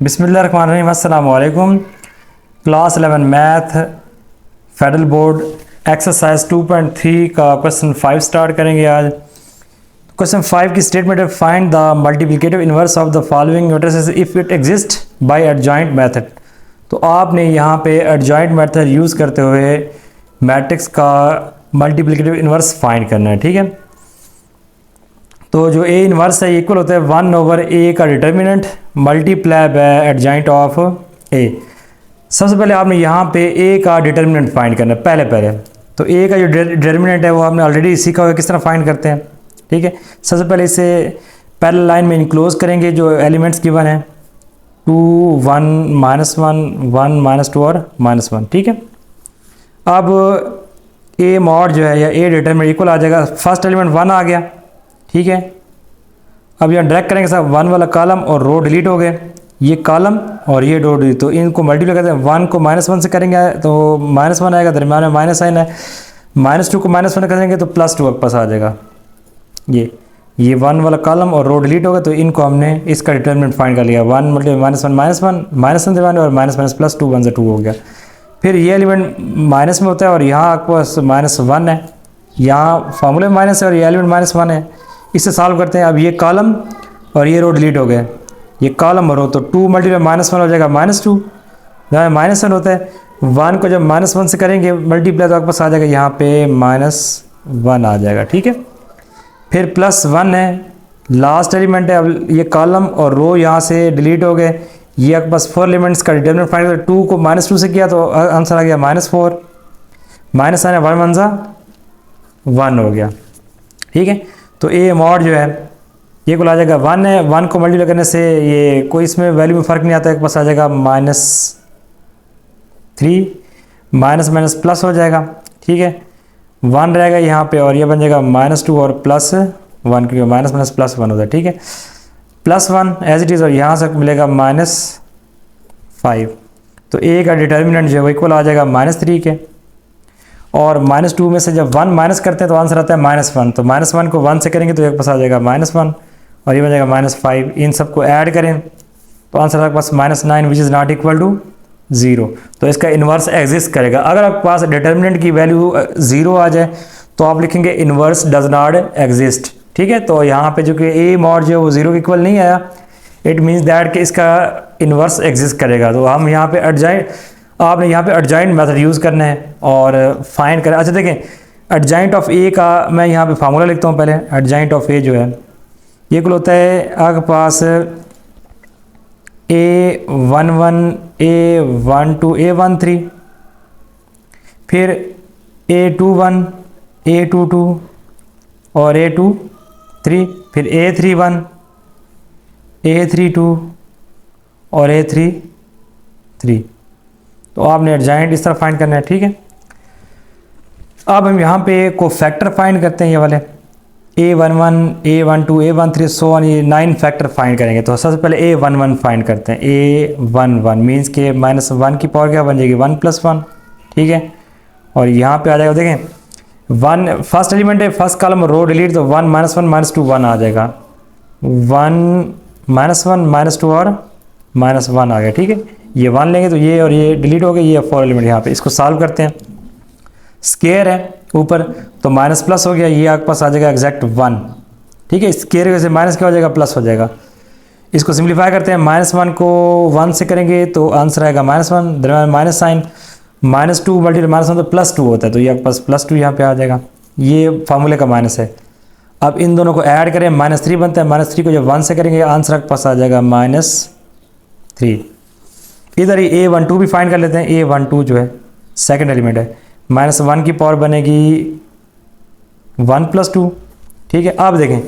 बिस्मिल्लाहिर्रहमानिर्रहीम। अस्सलाम वालेकुम। Class 11 math federal board exercise 2.3 का क्वेश्चन 5 स्टार्ट करेंगे आज। क्वेश्चन 5 की स्टेटमेंट है, find the multiplicative inverse of the following matrices if it exist by adjoint method. तो आपने यहाँ पे एडजॉइंट मेथड यूज़ करते हुए मैट्रिक्स का मल्टीप्लिकेटिव इनवर्स फाइंड करना है। ठीक है, तो जो ए इनवर्स है इक्वल होता है 1/a का determinant multiply by adjoint of A. सबसे पहले आपने यहाँ पे ए का डिटर्मिनेंट फाइंड करना है पहले। तो ए का जो डिटर्मिनेंट है वो आपने ऑलरेडी सीखा हुआ किस तरह फाइंड करते हैं। ठीक है, सबसे पहले इसे पैरेलल लाइन में इनक्लोज करेंगे। जो एलिमेंट्स गिवन है 2 1 -1 1 -2 और -1। ठीक है, अब ए मॉड जो है या ए डिटर्मिनेंट इक्वल आ जाएगा, फर्स्ट एलिमेंट 1 आ गया। ठीक है, अब यहाँ ड्रैग करेंगे साहब 1 वाला कॉलम और रो डिलीट हो गए, ये कॉलम और ये रो डिलीट। तो इनको मल्टीप्लाई करते हैं, 1 को -1 से करेंगे तो -1 आएगा, दरम्यान में माइनस साइन है। -2 को -1 करेंगे तो +2 आपके पास आ जाएगा। ये 1 वाला कॉलम और रो डिलीट हो गया, तो इनको हमने इसका डिटर्मिनेंट फाइंड कर लिया। 1 × -1 -1 दरम्यान और -+2 1 से 2 हो गया। फिर ये एलिमेंट माइनस में होता है और यहाँ आपके पास -1 है, यहाँ फार्मूले में माइनस है और ये एलिमेंट -1 है। इससे सॉल्व करते हैं। अब ये कॉलम और ये रो डिलीट हो गए, ये कॉलम और रो, तो 2 × -1 हो जाएगा -2, जहाँ -1 होता है। 1 को जब -1 से करेंगे मल्टीप्लाई तो आपके पास आ जाएगा यहाँ पे -1 आ जाएगा। ठीक है, फिर +1 है, लास्ट एलिमेंट है। अब ये कॉलम और रो यहाँ से डिलीट हो गए, ये आपके पास 4 एलिमेंट्स का डिटर्मिनेंट फाइंड कर। 2 को -2 से किया तो आंसर आ गया -4, माइनस आने 1 1 1 हो गया। ठीक है, तो ए मॉड जो है ये को आ जाएगा 1 है। 1 को मल्टीप्लाई करने से ये कोई इसमें वैल्यू में फ़र्क नहीं आता है, एक पास आ जाएगा -3, माइनस प्लस हो जाएगा। ठीक है, 1 रहेगा यहाँ पे और ये बन जाएगा -2 और +1, क्योंकि माइनस +1 होता है। ठीक है, +1 एज इट इज़ और यहाँ से मिलेगा -5। तो ए का डिटर्मिनेंट जो है वो इक्वल आ जाएगा -3 के, और -2 में से जब 1 माइनस करते हैं तो आंसर आता है -1। तो -1 को 1 से करेंगे तो एक पास आ जाएगा -1 और ये बन जाएगा -5। इन सबको ऐड करें तो आंसर आपके पास -9 which is not equal to 0। तो इसका इन्वर्स एग्जिस्ट करेगा। अगर आपके पास डिटर्मिनेंट की वैल्यू 0 आ जाए तो आप लिखेंगे इन्वर्स डज नॉट एग्जिस्ट। ठीक है, तो यहाँ पे जो कि ए मॉड जो है वो 0 के इक्वल नहीं आया, इट मीन्स दैट कि इसका इन्वर्स एग्जिस्ट करेगा। तो हम यहाँ पे आपने यहाँ पे एडजॉइंट मेथड यूज़ करना है और फाइंड करें। अच्छा देखें, एडजॉइंट ऑफ ए का मैं यहाँ पे फार्मूला लिखता हूँ पहले। एडजॉइंट ऑफ ए जो है ये कुल होता है आपके पास A11 A12 A13, फिर A21 A22 और A23, फिर A31 A32 और A33। तो आपने एडजॉइंट इस तरह फाइंड करना है। ठीक है, अब हम यहाँ पे को फैक्टर फाइंड करते हैं, ये वाले A11 A12 A13 so on, ये 9 फैक्टर फाइंड करेंगे। तो सबसे पहले A11 फाइंड करते हैं। A11 मीन्स के -1 की पावर क्या बन जाएगी 1 + 1। ठीक है, और यहाँ पे आ जाएगा, देखें 1 फर्स्ट एलिमेंट है, फर्स्ट कॉलम रो डिलीट, तो 1 -1 -2 1 आ जाएगा। 1 -1 -2 और -1 आ गया। ठीक है, ये 1 लेंगे तो ये और ये डिलीट हो गए, ये 4 एलिमेंट यहाँ पे। इसको सॉल्व करते हैं। स्केयर है ऊपर तो माइनस+ हो गया, ये आपके पास आ जाएगा एग्जैक्ट 1। ठीक है, स्केयर की वजह से माइनस क्या हो जाएगा प्लस हो जाएगा। इसको सिंप्लीफाई करते हैं, -1 को 1 से करेंगे तो आंसर आएगा -1, दरम्यान माइनस साइन, -2 × -1 तो +2 होता है, तो ये आपके पास +2 यहाँ पे आ जाएगा। ये फार्मूले का माइनस है। अब इन दोनों को ऐड करें, -3 बनता है। -3 को जब 1 से करेंगे आंसर आपके पास आ जाएगा -3। इधर ही A12 भी फाइंड कर लेते हैं। A12 जो है सेकंड एलिमेंट है, -1 की पावर बनेगी 1 + 2। ठीक है, अब देखें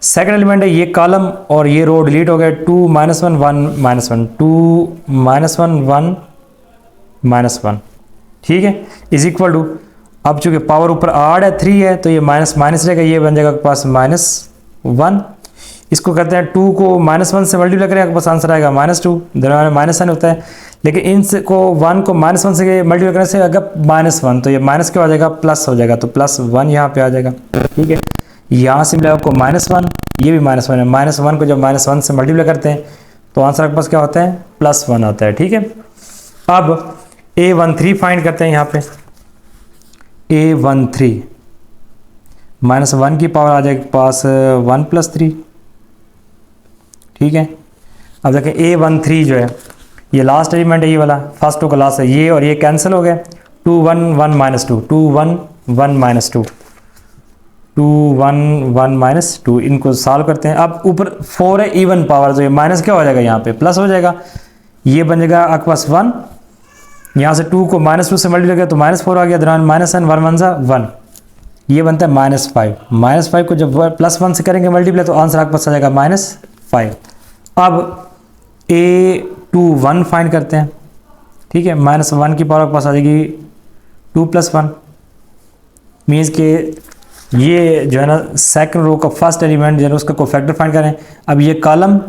सेकंड एलिमेंट है, ये कॉलम और ये रो डिलीट हो गए। 2 -1 1 -1 2 -1 1 -1। ठीक है, इज इक्वल टू, अब चूँकि पावर ऊपर आड है 3 है तो ये माइनस रहेगा, ये बन जाएगा आपके पास -1। इसको करते हैं 2 को -1 से मल्टीप्लाई करें, आपके पास आंसर आएगा -2, दरम्यान में माइनस साइन होता है। लेकिन इन को 1 को -1 से मल्टीप्लाई करने से अगर -1 तो ये माइनस क्या हो जाएगा प्लस हो जाएगा, तो +1 यहाँ पे आ जाएगा। ठीक है, यहाँ से मिला आपको -1, ये भी -1 है। -1 को जब -1 से मल्टीप्लाई करते हैं तो आंसर आपके पास क्या होता है, +1 आता है। ठीक है, अब A13 फाइंड करते हैं। यहाँ पे A13 -1 की पावर आ जाएगी पास 1 + 3। ठीक है, अब देखें A13 जो है ये लास्ट एलिमेंट है, ये वाला फर्स्ट टू का लास्ट है, ये और ये कैंसिल हो गए। 2 1 1 -2 2 1 1 -2 2 1 1 -2, इनको सॉल्व करते हैं। अब ऊपर 4 है इवन पावर, तो ये माइनस क्या हो जाएगा, यहाँ पे प्लस हो जाएगा। ये बन जाएगा आपके पास 1, यहाँ से 2 को -2 से मल्टीप्लाई किया तो -4 आ गया, दरम्यान -1 1 1 1, ये बनता है -5। -5 को जब +1 से करेंगे मल्टीप्लाई तो आंसर आपके पास आ जाएगा -5। अब A21 फाइंड करते हैं। ठीक है, -1 की पावर आपके पास आ जाएगी 2 + 1, मीन्स के ये जो है ना सेकंड रो का फर्स्ट एलिमेंट जो है उसका कोफैक्टर फाइंड करें। अब ये कॉलम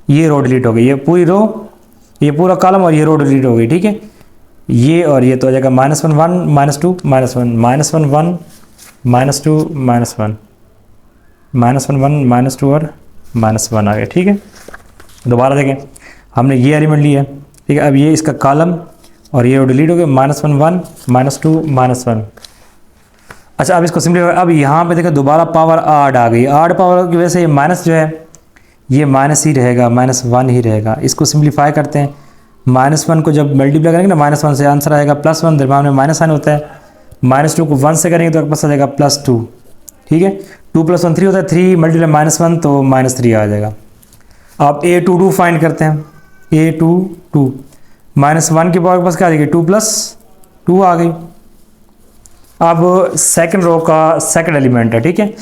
ये रो डिलीट हो गई, ये पूरी रो ये पूरा कॉलम और ये रो डिलीट हो गई। ठीक है, ये और ये तो हो जाएगा -1 1 -2 -1 -1 -1 1 -2 -1 -1 1 -2 और -1 आ गया। ठीक है, दोबारा देखें, हमने ये एलिमेंट लिया है। ठीक है, अब ये इसका कॉलम और ये डिलीट हो गया, -1 1 -2 -1। अच्छा, अब इसको सिंपलीफाई, अब यहाँ पे देखें दोबारा पावर 8 आ गई। 8 पावर की वजह से ये माइनस जो है ये माइनस ही रहेगा, -1 ही रहेगा। इसको सिंपलीफाई करते हैं, -1 को जब मल्टीप्लाई करेंगे ना -1 से आंसर आएगा +1, दरम्यान में माइनस साइन होता है। -2 को 1 से करेंगे तो आपके पास आ जाएगा +2। ठीक है, 2 + 1 3 होता है, 3 मल्टीप्लाई -1 तो -3 आ जाएगा। अब A22 फाइंड करते हैं। A22 -1 की पावर के पास क्या आ जाएगी, 2 + 2 आ गई। अब सेकंड रो का सेकंड एलिमेंट है। ठीक है,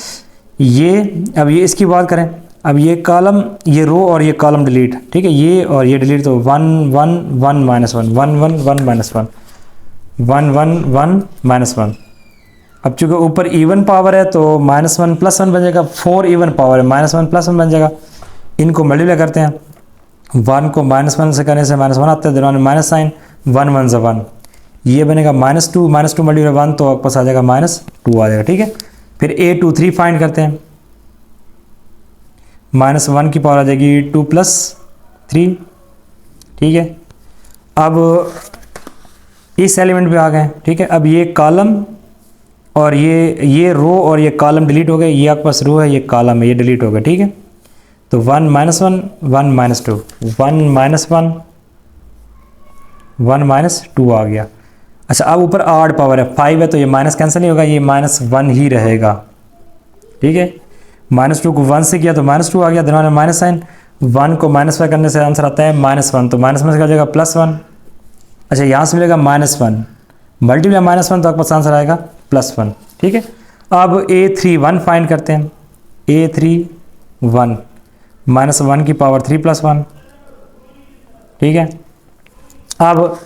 ये अब ये इसकी बात करें, अब ये कॉलम ये रो और ये कॉलम डिलीट। ठीक है, ये और ये डिलीट, तो 1 1 1 -1 1 1 1 -1 1 1 1 -1। अब चूँकि ऊपर इवन पावर है तो -1 + 1 बन जाएगा, 4 इवन पावर है, -1 + 1 बन जाएगा। इनको मल्टीप्लाई करते हैं, 1 को -1 से करने से -1 आता है, दरम्यान माइनस साइन, 1 1 से 1, ये बनेगा -2 मल्टीप्लाई 1 तो आपके पास आ जाएगा -2 आ जाएगा। ठीक है, फिर A23 फाइंड करते हैं। -1 की पावर आ जाएगी 2 + 3। ठीक है, अब इस एलिमेंट पे आ गए। ठीक है, अब ये कॉलम और ये रो और ये कॉलम डिलीट हो गए, ये आपके पास रो है, ये कॉलम है, ये डिलीट हो गया। ठीक है, तो 1 -1 1 -2 1 -1 1 -2 आ गया। अच्छा, अब ऊपर 8 पावर है, 5 है तो ये माइनस कैंसिल नहीं होगा, ये -1 ही रहेगा। ठीक है, -2 को 1 से किया तो -2 आ गया, दरम्यान में माइनस साइन, 1 को -5 करने से आंसर आता है -1, तो -1 से क्या हो जाएगा +1। अच्छा, यहाँ से मिलेगा -1 मल्टीप्लाई -1 तो आपके पास आंसर आएगा +1। ठीक है, अब A31 फाइंड करते हैं। A31 -1 की पावर 3 + 1। ठीक है, अब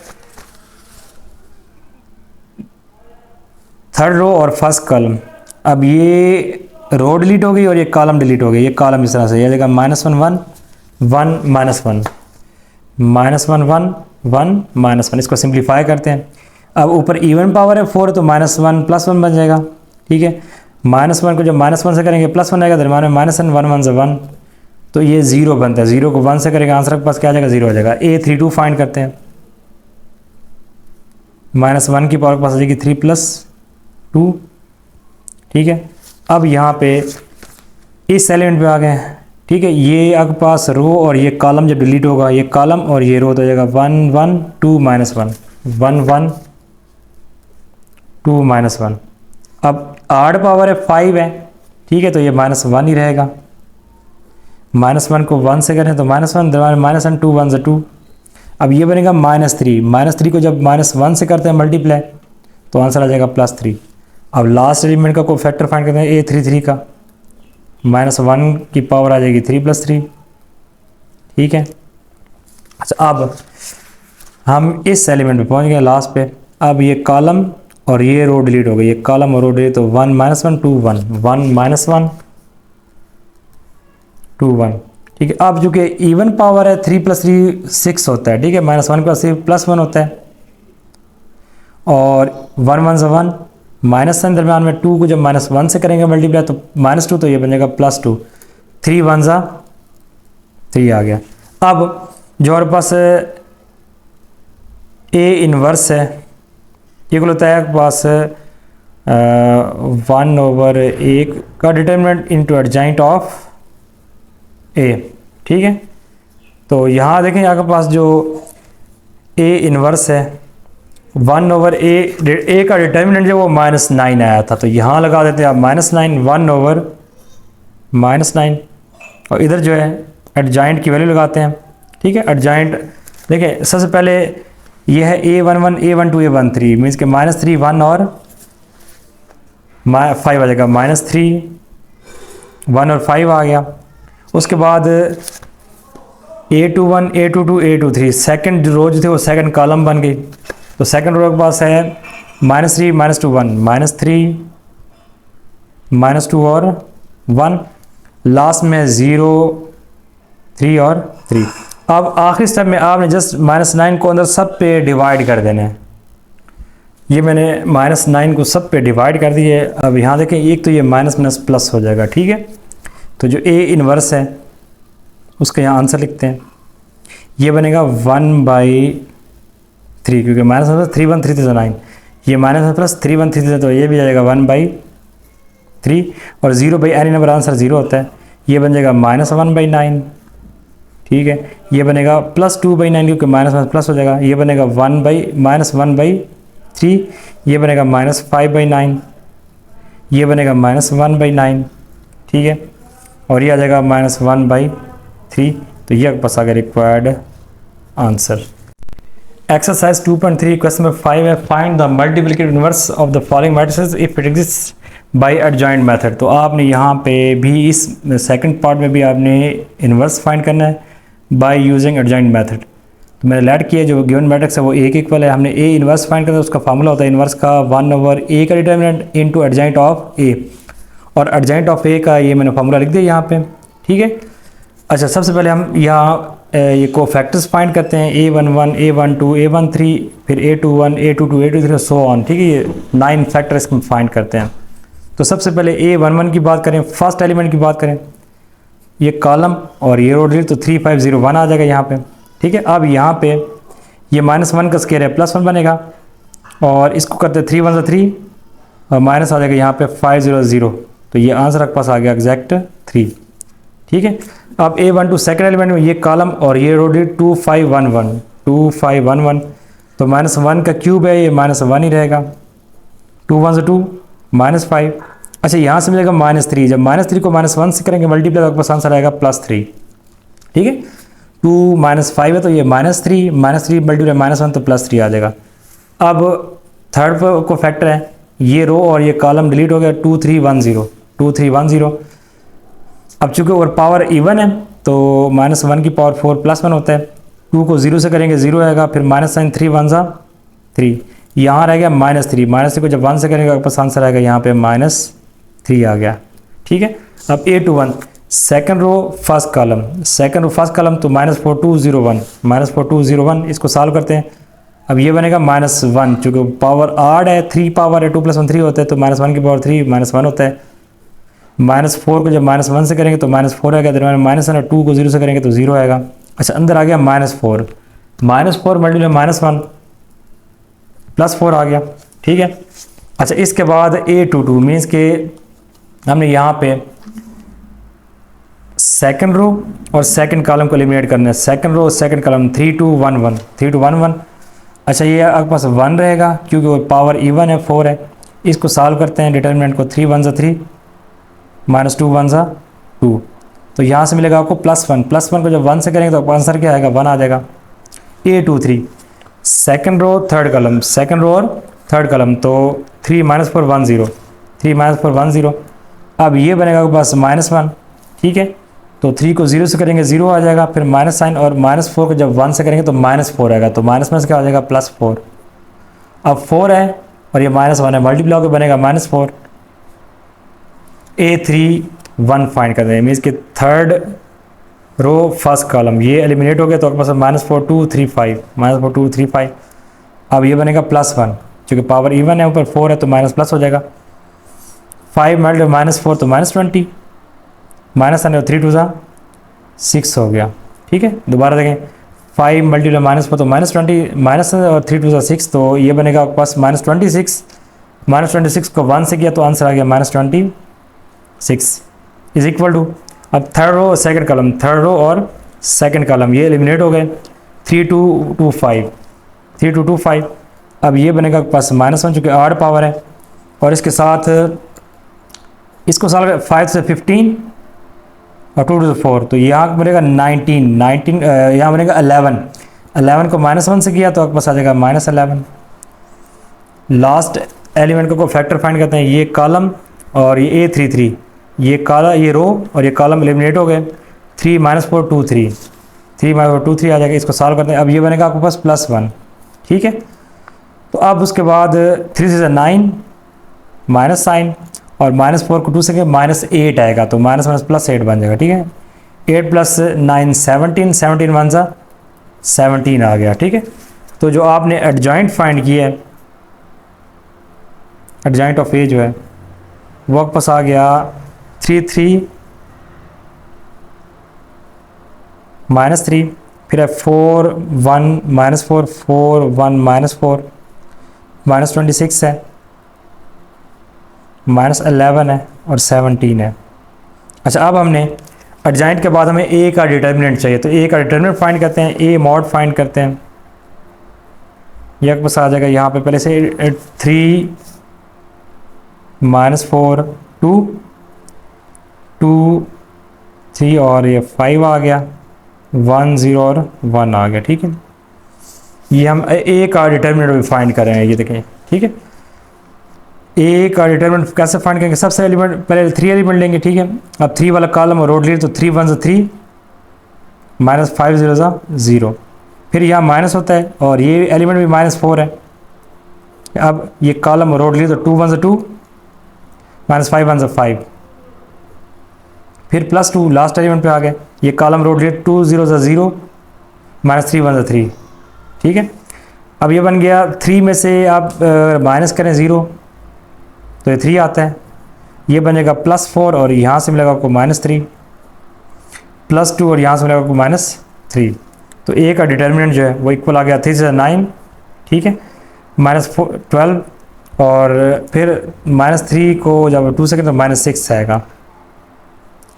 थर्ड रो और फर्स्ट कॉलम, अब ये रो डिलीट हो गई और ये कॉलम डिलीट हो गई। ये कॉलम इस तरह से ये जाएगा -1 1 1 -1 -1 1 -1 -1। इसको सिंप्लीफाई करते हैं। अब ऊपर इवन पावर है 4 तो -1 + 1 बन जाएगा। ठीक है, -1 को जब -1 से करेंगे +1 आएगा, दरम्यान में -1 1 1 से 1, तो ये 0 बनता है। 0 को 1 से करेंगे आंसर के पास क्या आ जाएगा, 0 हो जाएगा। A32 फाइंड करते हैं। -1 की पावर के पास आ जाएगी 3 + 2। ठीक है, अब यहाँ पे इस एलिमेंट पे आ गए। ठीक है, ये आपके पास रो और ये कॉलम जब डिलीट होगा, ये कॉलम और ये रो तो हो जाएगा 1 1 2 -1 1 1 2 -1। अब 8 पावर है 5 है। ठीक है, तो ये -1 ही रहेगा। -1 को 1 से करें तो -1, दरम्यान -1 2 1 से 2। अब ये बनेगा -3। -3 को जब -1 से करते हैं मल्टीप्लाई तो आंसर आ जाएगा +3। अब लास्ट एलिमेंट का को फैक्टर फाइंड करते हैं A33 का, -1 की पावर आ जाएगी 3 + 3। ठीक है, अच्छा, अब हम इस एलिमेंट पे पहुंच गए लास्ट पे। अब ये कॉलम और ये रो डिलीट हो गई, ये कॉलम और रो डिलीट, तो 1 -1 2 1 1 -1 2 1। ठीक है, अब जो कि इवन पावर है 3 + 3 6 होता है। ठीक है, -1 के पास +1 होता है और 1 1 से 1 माइनस साइन, दरम्यान में 2 को जब -1 से करेंगे मल्टीप्लाई तो -2, तो ये बन जाएगा +2। 3 1 सा 3 आ गया। अब जो हमारे पास ए इनवर्स है ये को होता है आपके पास 1/a का डिटर्मिनेंट इनटू एडजॉइंट ऑफ ए, ठीक है। तो यहाँ देखें आपके पास जो ए इनवर्स है 1/a का डिटर्मिनेंट जो वो -9 आया था, तो यहाँ लगा देते हैं आप -9 1/-9 और इधर जो है एडजॉइंट की वैल्यू लगाते हैं, ठीक है। एडजॉइंट देखिए सबसे पहले ये है a11 a12 a13 मीन्स के -3 1 और 5 आ जाएगा, -3 1 और 5 आ गया। उसके बाद a21 a22 a23 सेकंड रो जो थे वो सेकंड कॉलम बन गई, तो सेकंड रो के पास है -3 -2 1 -3 -2 और 1, लास्ट में 0 3 और 3। अब आखिरी स्टेप में आपने जस्ट -9 को अंदर सब पे डिवाइड कर देना है। ये मैंने -9 को सब पे डिवाइड कर दिए। अब यहाँ देखें एक तो ये माइनस प्लस हो जाएगा, ठीक है। तो जो ए इनवर्स है उसका यहाँ आंसर लिखते हैं, ये बनेगा 1/3 क्योंकि -3 1 3 9, ये -3 1 3 तो ये भी जाएगा 1/3 और 0/n नंबर आंसर 0 होता है, ये बन जाएगा -1/9, ठीक है। ये बनेगा +2/9 क्योंकि माइनस प्लस हो जाएगा, ये बनेगा -1/3, ये बनेगा -5/9, ये बनेगा -1/9, ठीक है। और ये आ जाएगा -1/3, तो ये आपके पास आ गया required answer. Exercise 2.3 question number 5 है, find the multiplicative inverse of the following matrices if it exist by adjoint method. तो आपने यहाँ पे भी इस सेकंड पार्ट में भी आपने इनवर्स फाइंड करना है बाय यूजिंग एडजॉइंट मेथड। तो मैंने लेट किया जो गिवन मैट्रिक्स है वो ए के इक्वल है, हमने ए इनवर्स फाइंड करना है, उसका फार्मूला होता है इनवर्स का 1/a का डिटर्मिनेंट इनटू एडजॉइंट ऑफ ए, और एडजॉइंट ऑफ ए का ये मैंने फार्मूला लिख दिया यहाँ पे, ठीक है। अच्छा सबसे पहले हम यहाँ ये कोफैक्टर्स फाइंड करते हैं, a11 a12 a13 फिर a21 a22 a23 so on, ठीक है। ये 9 फैक्टर्स हम फाइंड करते हैं। तो सबसे पहले a11 की बात करें, फर्स्ट एलिमेंट की बात करें, ये कॉलम और ये रो डिजिट, तो 3 5 0 1 आ जाएगा यहाँ पे, ठीक है। अब यहाँ पे ये -1 का स्केयर है +1 बनेगा, और इसको करते 3 1 3 और माइनस आ जाएगा यहाँ पे 5 0 0, तो ये आंसर आपके पास आ गया एग्जैक्ट 3, ठीक है। अब a12 सेकेंड एलिमेंट में ये कॉलम और ये रो डिजिट 2 5 1 1 2 5 1 1, तो -1 का क्यूब है, ये -1 ही रहेगा, 2 1 2 -5। अच्छा यहाँ से मिलेगा -3, जब -3 को -1 से करेंगे मल्टीप्लाई तो आपके पास आंसर आएगा +3, ठीक है। 2 -5 है तो ये -3 मल्टीप्लाई -1 तो +3 आ जाएगा। अब थर्ड को फैक्टर है, ये रो और ये कॉलम डिलीट हो गया, 2 3 1 0 2 3 1 0। अब चूँकि और पावर इवन है तो -1 की पावर 4 +1 होता है, 2 को 0 से करेंगे 0 आएगा, फिर -3 3 1 3, यहाँ रह गया -3 को जब 1 से करेंगे आपके पास आंसर आएगा यहाँ पे -3 आ गया, ठीक है। अब a21 second row first column तो -4 2 0 1 -4 2 0 1, इसको सॉल्व करते हैं। अब ये बनेगा -1 चूँकि पावर आड है, 3 पावर है, 2 + 1 3 होता है, तो -1 की पावर 3 -1 होता है। -4 को जब -1 से करेंगे तो -4 आएगा, दरम्यान माइनस है ना, 2 को 0 से करेंगे तो 0 आएगा। अच्छा अंदर आ गया -4 मल्टीप्लाई -1 +4 आ गया, ठीक है। अच्छा इसके बाद a22 मीन्स के हमने यहाँ पे सेकंड रो और सेकंड कॉलम को एलिमिनेट करना है, सेकंड रो और सेकंड कॉलम 3 2 1 1 3 2 1 1। अच्छा ये आपके पास 1 रहेगा क्योंकि वो पावर इवन है, 4 है, इसको सॉल्व करते हैं डिटर्मिनेंट को, 3 1 3 -2 1 2, तो यहाँ से मिलेगा आपको +1 को जब 1 से करेंगे तो आंसर क्या आएगा 1 आ जाएगा। a23 second row third column तो 3 -4 1 0 3 -4 1 0। अब ये बनेगा आपके पास -1, ठीक है, तो 3 को 0 से करेंगे 0 आ जाएगा, फिर माइनस साइन, और -4 को जब 1 से करेंगे तो -4 आएगा, तो माइनस क्या आ जाएगा +4। अब 4 है और ये -1 है, मल्टीप्लाई होकर बनेगा -4। a31 फाइंड कर रहे हैं, मीन्स कि थर्ड रो फर्स्ट कॉलम ये एलिमिनेट हो गया, तो आपके पास -4 2 3 5 -4 2 3 5। अब ये बनेगा +1 क्योंकि पावर इवन है, ऊपर 4 है तो माइनस प्लस हो जाएगा। 5 -4 तो -20, -3 2 6 हो गया, ठीक है, दोबारा देखें 5 मल्टीप्लाई -4 तो -20 माइनस और 3 2 6, तो ये बनेगा आपके पास -26। -26 को 1 से किया तो आंसर आ गया -26 इज इक्वल टू, अब थर्ड रो और सेकंड कॉलम, थर्ड रो और सेकंड कॉलम ये एलिमिनेट हो गए, 3 2 2 5, 3 2 2 5। अब ये बनेगा आपके पास -1 चूँकि आड पावर है, और इसके साथ इसको सॉल्व 5 से 15 और 2 to 4, तो यहाँ बनेगा 19, यहाँ बनेगा 11 को -1 से किया तो आपके पास आ जाएगा -11। लास्ट एलिमेंट को फैक्टर फाइंड करते हैं, ये कॉलम और ये A33, ये रो और ये कॉलम एलिमिनेट हो गए, 3 -4 2 3, 3 -4 2 3 आ जाएगा। इसको सॉल्व करते हैं, अब ये बनेगा आपके पास +1, ठीक है। तो अब उसके बाद 3 से 9 माइनस साइन, और -4 को 2 से -8 आएगा, तो -8 बन जाएगा, ठीक है। 8 + 9 17, 17 1 सा 17 आ गया, ठीक है। तो जो आपने एडजॉइंट फाइंड किया है, एडजॉइंट ऑफ ए जो है वो आपके पास आ गया 3 3 -3, फिर है 4 1 -4 4 1 -4 -26 है, -11 है और 17 है। अच्छा, अब हमने एडजॉइंट के बाद हमें ए का डिटर्मिनेंट चाहिए, तो ए का डिटर्मिनेंट फाइंड करते हैं, ए मॉड फाइंड करते हैं। यह आपके पास आ जाएगा यहाँ पे पहले से 3 -4 2 2 3 और ये 5 आ गया, 1 0 और 1 आ गया, ठीक है। ये हम ए का डिटर्मिनेंट भी फाइंड कर रहे हैं, ये देखें, ठीक है। ए का डिटर्मिनेंट कैसे फाइंड करेंगे, सबसे एलिमेंट पहले 3 एलिमेंट लेंगे, ठीक है। अब 3 वाला कॉलम और रो डिलीट, तो 3 1 3 -5 0 0, फिर यहाँ माइनस होता है और ये एलिमेंट भी -4 है। अब ये कॉलम और रो डिलीट, तो 2 1 2 -5 1 5, फिर +2 लास्ट एलिमेंट पे आ गए, ये कॉलम रो डिलीट 2 0 0 -3 1 3, ठीक है। अब ये बन गया 3 में से आप माइनस करें 0 तो ये 3 आता है, ये बनेगा +4 और यहाँ से मिलेगा आपको -3, +2 और यहाँ से मिलेगा आपको -3, तो ए का डिटर्मिनेंट जो है वो इक्वल आ गया 3 से 9, ठीक है, -12 और फिर -3 को जब 2 से करें तो -6 आएगा,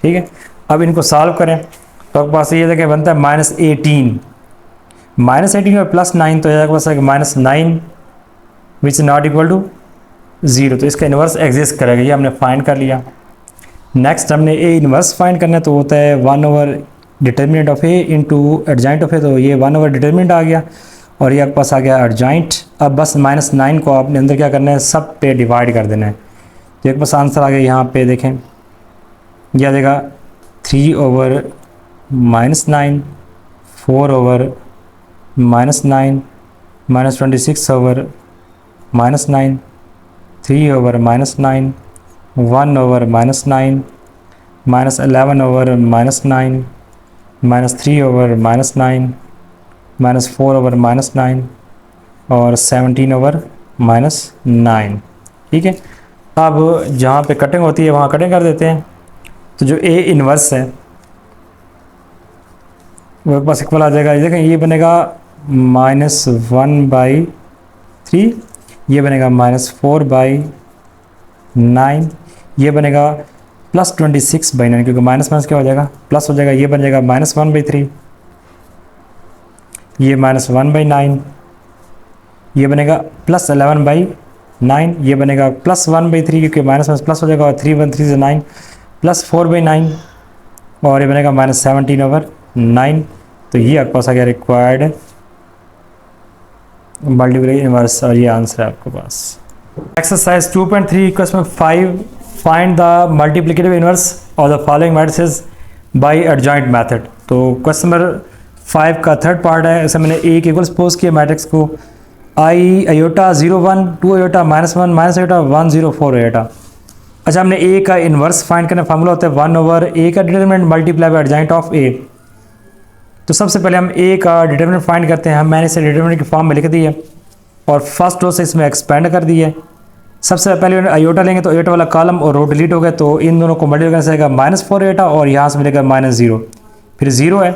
ठीक है। अब इनको सॉल्व करें तो आपके पास ये देखिए बनता है -18 और +9, तो आपके पास -9 which is not equal to 0, तो इसका इन्वर्स एग्जिस्ट करेगा, ये हमने फाइंड कर लिया। नेक्स्ट हमने ए इन्वर्स फाइंड करना है, तो होता है determinant of A into adjoint of A, तो ये 1/डिटर्मिनेंट आ गया और ये आपके पास आ गया एडजॉइंट। अब बस -9 को आपने अंदर क्या करना है, सब पे डिवाइड कर देना है, तो एक पास आंसर आ गया, यहाँ पे देखें यह देगा 3/-9 4/-9 -26/-9 3/-9 1/-9 -11/-9 -3/-9 -4/-9 और 17/-9, ठीक है। अब जहाँ पे कटिंग होती है वहाँ कटिंग कर देते हैं, तो जो ए इन्वर्स है वो पास इक्वल आ जाएगा, देखें ये बनेगा -1/3, ये बनेगा -4/9, ये बनेगा +26/9, क्योंकि माइनस क्या हो जाएगा प्लस हो जाएगा, ये बन जाएगा -1/3, ये -1/9, ये बनेगा +11/9, ये बनेगा +1/3, क्योंकि माइनस प्लस हो जाएगा, और 3 1 3 से 9 +4/9 और ये बनेगा -17/9, तो ये आपके पास आ गया रिक्वायर्ड मल्टीप्लिकेटिव इनवर्स, और ये आंसर है आपके पास। Exercise 2.3 question 5, find the multiplicative inverse of the following matrices by adjoint method. तो क्वेश्चन नंबर 5 का थर्ड पार्ट है, इसे मैंने ए के इक्वल सपोज किया मैट्रिक्स को i iota 0 1 2 iota -1 iota 1 0 4 iota. अच्छा, हमने ए का इन्वर्स फाइंड करना, फार्मूला होता है 1/a का determinant multiply by adjoint of A. तो सबसे पहले हम ए का डिटरमिनेंट फाइंड करते हैं, मैंने इसे डिटरमिनेंट की फॉर्म में लिख दी है और फर्स्ट रो से इसमें एक्सपेंड कर दी है। सबसे पहले आयोटा लेंगे तो आयोटा वाला कॉलम और रो डिलीट हो गया, तो इन दोनों को मल्टीप्लाई करना जाएगा -4 आयोटा और यहाँ से मिलेगा -0, फिर 0 है,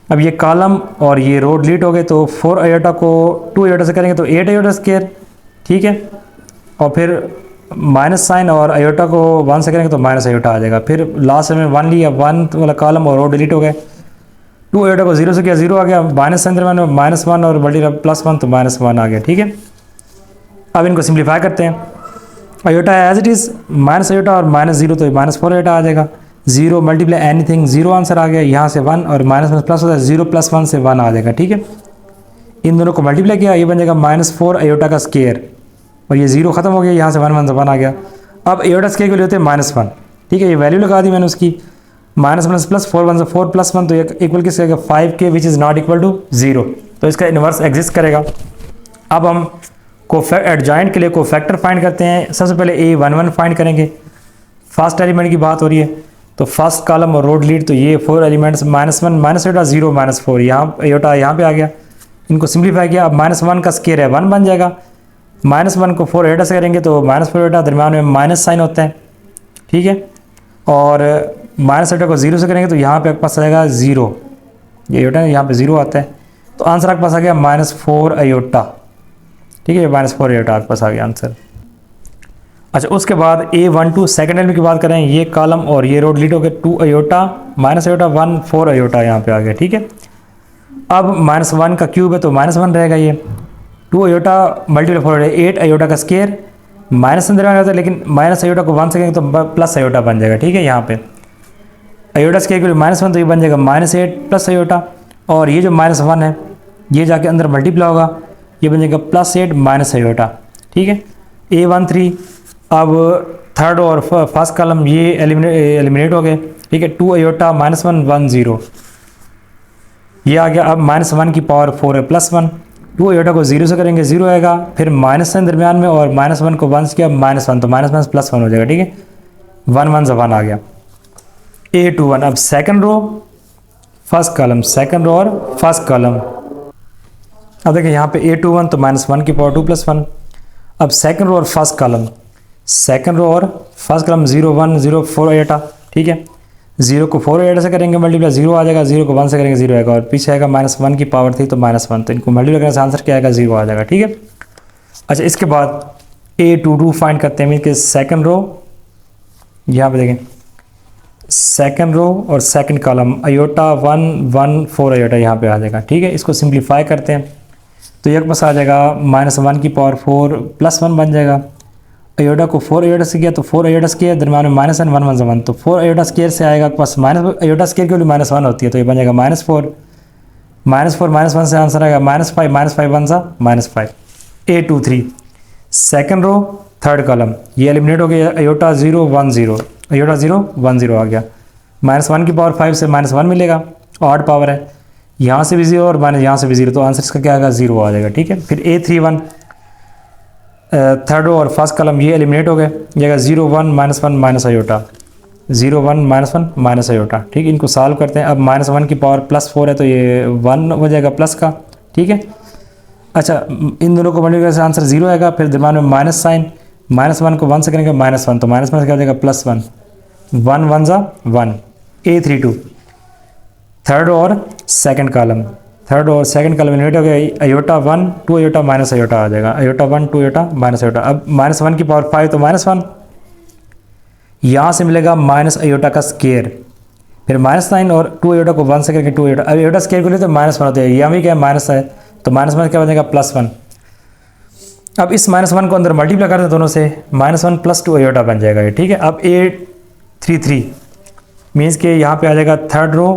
अब ये कॉलम और ये रो डिलीट हो गए, तो 4 आयोटा को 2 आयोटा से करेंगे तो 8 आयोटा स्क्वायर, ठीक है। और फिर माइनस साइन और आयोटा को 1 से करेंगे तो माइनस आयोटा आ जाएगा। फिर लास्ट में 1 लिया, 1 वाला कॉलम और रो डिलीट हो गए। 2 आयोटा को 0 से किया, 0 आ गया, माइनस साइन दरमियान में -1 और मल्टीप्लाई +1 तो -1 आ गया, ठीक है। अब इनको सिंप्लीफाई करते हैं। Iota as it is minus iota और -0 तो -4 आयोटा आ जाएगा। 0 मल्टीप्लाई एनीथिंग 0 आंसर आ गया, यहाँ से 1 और माइनस में प्लस होता है, 0 + 1 से 1 आ जाएगा, ठीक है। इन दोनों को मल्टीप्लाई किया, ये बन जाएगा -4 आयोटा का स्क्वायर और ये 0 खत्म हो गया, यहाँ से 1 से 1 आ गया। अब आयोटा स्क्वायर के लिए होते हैं -1, ठीक है। ये वैल्यू लगा दी मैंने उसकी, -1 + 4 1 से 4 + 1 तो इक्वल किसके आएगा 5 के, which is not equal to 0, तो इसका इन्वर्स एग्जिस्ट करेगा। अब हम एडजॉइंट के लिए कोफैक्टर फाइंड करते हैं। सबसे पहले A11 फाइंड करेंगे, फर्स्ट एलिमेंट की बात हो रही है, तो फर्स्ट कॉलम और रो डिलीट, तो ये 4 एलिमेंट्स -1 -आयोटा 0 -4, यहाँ आयोटा यहाँ पे आ गया। इनको सिंप्लीफाई किया, अब -1 का स्क्वायर है 1 बन जाएगा। -1 को 4 आयोटा से करेंगे तो -4 आयोटा, दरम्यान में माइनस साइन होता है, ठीक है। और माइनस आयोटा को 0 से करेंगे तो यहाँ पे आपके पास आ जाएगा 0, ये आयोटा है यहाँ पे 0 आता है, तो आंसर आपके पास आ गया -4 आयोटा, ठीक है। -4 आयोटा आपके पास आ गया आंसर। अच्छा, उसके बाद A12 सेकेंड एलिमेंट की बात करें, ये कॉलम और ये रो डिलीट हो गए, 2 आयोटा -आयोटा 1 4 आयोटा यहाँ पे आ गया, ठीक है। अब -1 का क्यूब है तो -1 रहेगा, ये 2 आयोटा मल्टीप्लाई 4 8 आयोटा का स्क्वायर, माइनस अंदर होता है लेकिन माइनस आयोटा को 1 से करेंगे तो प्लस आयोटा बन जाएगा, ठीक है। यहाँ पे आयोटा स्क्वायर के लिए -1 तो ये बन जाएगा -8 प्लस आयोटा, और ये जो -1 है ये जाके अंदर मल्टीप्लाई होगा, ये बन जाएगा +8 माइनस आयोटा, ठीक है। A13 अब थर्ड और फर्स्ट कॉलम ये एलिमिनेट हो गए, ठीक है। 2 आयोटा -1 1 0 ये आ गया। अब -1 की पावर 4 है +1, 2 आयोटा को 0 से करेंगे 0 आएगा, फिर माइनस साइन दरमियान में और -1 को 1 से किया -1 तो -1 +1 हो जाएगा, ठीक है। 1 1 से 1 आ गया। A21 अब second row first column, second row और फर्स्ट कॉलम, अब देखिए यहाँ पे A21 तो -1 की पावर 2 + 1। अब सेकंड रो और फर्स्ट कॉलम, सेकंड रो और फर्स्ट कॉलम 0 1 0 4 आयोटा, ठीक है। 0 को 4 आयोटा से करेंगे मल्टीप्लाई 0 आ जाएगा, 0 को 1 से करेंगे 0 आएगा, और पीछे आएगा -1 की पावर थी तो -1, तो इनको मल्टीप्लाई करने से आंसर क्या आएगा 0 आ जाएगा, ठीक है। अच्छा, इसके बाद A22 फाइंड करते हैं, मीन के सेकंड रो, यहाँ पे देखें सेकंड रो और सेकंड कॉलम आयोटा 1 1 4 आयोटा यहाँ पे आ जाएगा, ठीक है। इसको सिंप्लीफाई करते हैं तो एक पास आ जाएगा -1 की पावर 4 + 1 बन जाएगा। आयोटा को 4 आयोटा से किया तो 4 आयोटा स्क्वायर, दरम्यान में -1 1 1 1 तो 4 आयोटा स्क्वायर से आएगा पास माइनस आयोटा स्क्वायर के लिए -1 होती है, तो ये बन जाएगा -4 -1 से आंसर आएगा -5 -5 1 सा -5। A23 second row third column ये एलिमिनेट हो गया, आयोटा 0 1 0 आयोटा 0 1 0 आ गया। -1 की पावर 5 से -1 मिलेगा, ऑड पावर है, यहाँ से भी 0 और माइनस यहाँ से भी 0, तो आंसर इसका क्या आएगा 0 आ जाएगा, ठीक है। फिर A31 थर्ड रो और फर्स्ट कॉलम ये एलिमिनेट हो गए, ये 0 1 -1 आयोटा 0 1 -1 आयोटा, ठीक है। इनको सॉल्व करते हैं। अब -1 की पावर +4 है तो ये 1 हो जाएगा प्लस का, ठीक है। अच्छा, इन दोनों को मल्टीप्लाई से आंसर 0 आएगा, फिर दिमाग में माइनस साइन, -1 को 1 से करेंगे -1 तो -1 से क्या हो जाएगा +1 1 1 सा 1। A32 थर्ड और सेकंड कॉलम, थर्ड और सेकंड कॉलम एलिमिनेट हो गया, आयोटा 1 2 आयोटा माइनस आयोटा आ जाएगा, आयोटा 1 2 आयोटा माइनस आयोटा। अब -1 की पावर 5 तो -1, यहाँ से मिलेगा माइनस आयोटा का स्क्वायर, फिर -9 और 2 आयोटा को 1 से करके 2 आयोटा, अब आयोटा स्क्वायर को लिए तो -1 होता है, यहाँ भी क्या है माइनस है, तो -1 क्या हो जाएगा +1। अब इस -1 को अंदर मल्टीप्लाई कर दें दोनों से, -1 + 2 आयोटा बन जाएगा ये, ठीक है। अब A33 मीन्स के यहाँ पे आ जाएगा थर्ड रो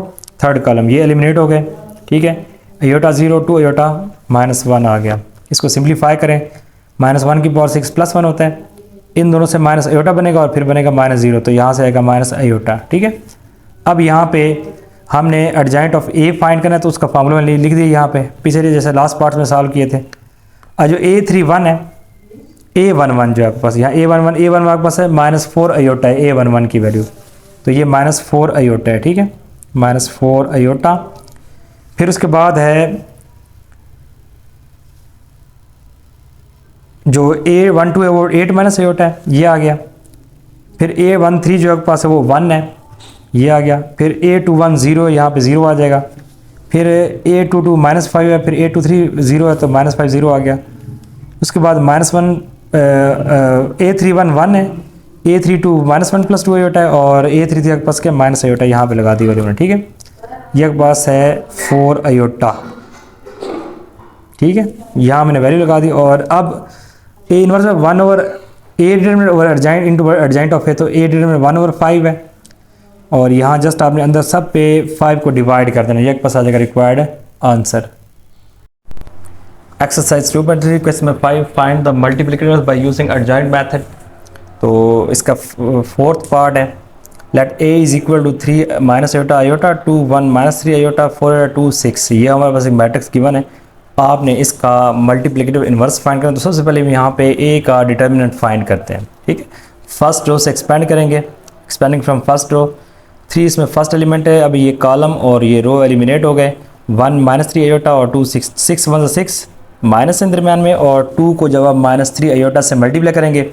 थर्ड कॉलम ये एलिमिनेट हो गए, ठीक है। आयोटा 0 2 आयोटा -1 आ गया। इसको सिंप्लीफाई करें, -1 की पावर 6 +1 होता है, इन दोनों से माइनस आयोटा बनेगा और फिर बनेगा -0, तो यहाँ से आएगा माइनस आयोटा, ठीक है। अब यहाँ पे हमने एडजॉइंट ऑफ A फाइंड करना है, तो उसका फार्मूला मैंने लिख दिया यहाँ पे, पीछे जैसे लास्ट पार्ट में सॉल्व किए थे। और जो A31 है, A11 जो आपके पास यहाँ A11 आपके पास है -4 आयोटा है A11 की वैल्यू, तो ये -4 आयोटा है, ठीक है, -4 आयोटा। फिर उसके बाद है जो A12 है वो 8 - आयोटा है, ये आ गया। फिर A13 जो आपके पास है वो 1 है, ये आ गया। फिर A21 0 यहाँ पे 0 आ जाएगा। फिर A22 -5 है, फिर A23 0 है तो -5 0 आ गया। उसके बाद -1 A31 1 है, A32 -1 + 2 आयोटा है और A33 के पास क्या माइनस आयोटा यहाँ पे लगा दी वैल्यू ने, ठीक है। ये के पास है 4 आयोटा, ठीक है, यहाँ मैंने वैल्यू लगा दी। और अब ए इनवर्स में 1/A determinant over adjoint into adjoint of है, तो A डिटरमिनेंट 1/5 है और यहाँ जस्ट आपने अंदर सब पे 5 को डिवाइड कर देना, ये पास आ जाएगा रिक्वायर्ड आंसर। एक्सरसाइज 2.3 क्वेश्चन में 5 find the multiplicators by using adjoint method. तो इसका फोर्थ पार्ट है, let A is equal to 3 minus iota iota 2 1 -3 iota 4 iota 2 6। ये हमारे पास एक मैट्रिक्स गिवन है, आपने इसका मल्टीप्लिकेटिव इन्वर्स फाइंड करना। तो सबसे पहले हम यहाँ पे A का डिटर्मिनेंट फाइंड करते हैं, ठीक है। फर्स्ट रो से एक्सपेंड करेंगे, एक्सपेंडिंग फ्रॉम फर्स्ट रो। 3 इसमें फर्स्ट एलिमेंट है, अभी ये कॉलम और ये रो एलिमिनेट हो गए। 1 -3 आयोटा और 2 6 6 1 6 माइनस है दरमियान में, और 2 को जब आप -3 आयोटा से मल्टीप्लाई करेंगे